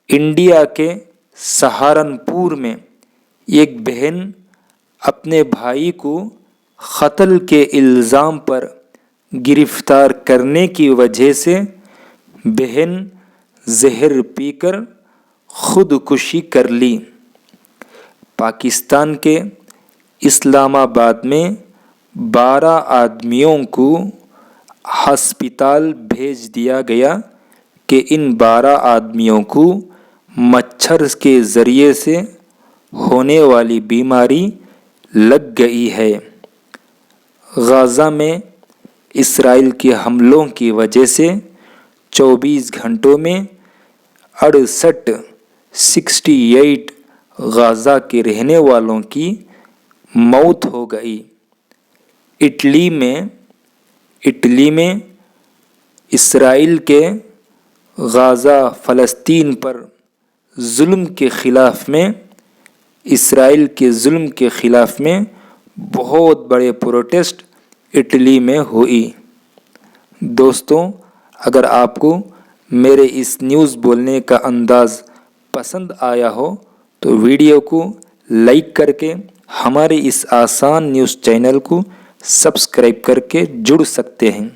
India کے سہارنپور میں ایک بہن اپنے بھائی کو قتل کے الزام پر گرفتار کرنے کی وجہ سے بہن زہر پی کر خودکشی کر لی۔ پاکستان کے اسلام آباد میں 12 آدمیوں کو ہسپتال بھیج دیا گیا کہ ان 12 آدمیوں کو مچھر کے ذریعے سے ہونے والی بیماری لگ گئی ہے۔ غزہ میں اسرائیل کے حملوں کی وجہ سے 24 گھنٹوں میں 68 غزہ کے رہنے والوں کی موت ہو گئی۔ اٹلی میں اسرائیل کے غزہ فلسطین پر ظلم کے خلاف میں بہت بڑے پروٹیسٹ اٹلی میں ہوئی۔ دوستوں، اگر آپ کو میرے اس نیوز بولنے کا انداز پسند آیا ہو تو ویڈیو کو لائک کر کے ہمارے اس آسان نیوز چینل کو سبسکرائب کر کے جڑ سکتے ہیں۔